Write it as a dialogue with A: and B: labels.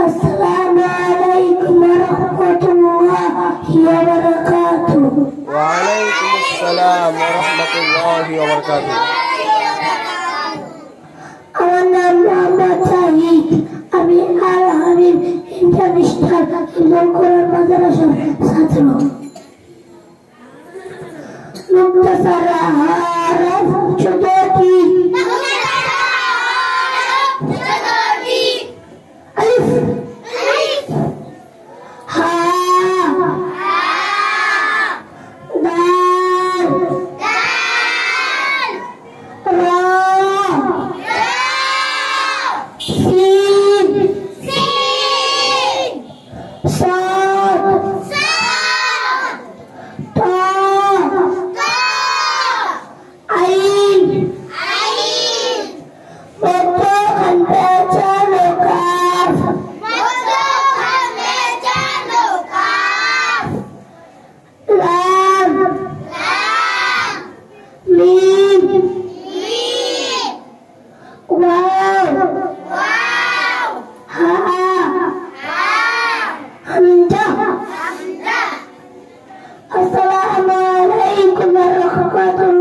A: Assalamualaikum warahmatullahi wabarakatuh.
B: Waalaikumsalam warahmatullahi wabarakatuh.
A: Ana Muhammad Syahid Abi Al-Habib International Hifdzul Quran Madrasah Satro. Muktasar haraf Judati. Alif Ha Dal Ra Sin Sad Ta Ain Bentukan baca lokaf Lam Mim Waw Ha Hamzah. Assalamualaikum warahmatullahi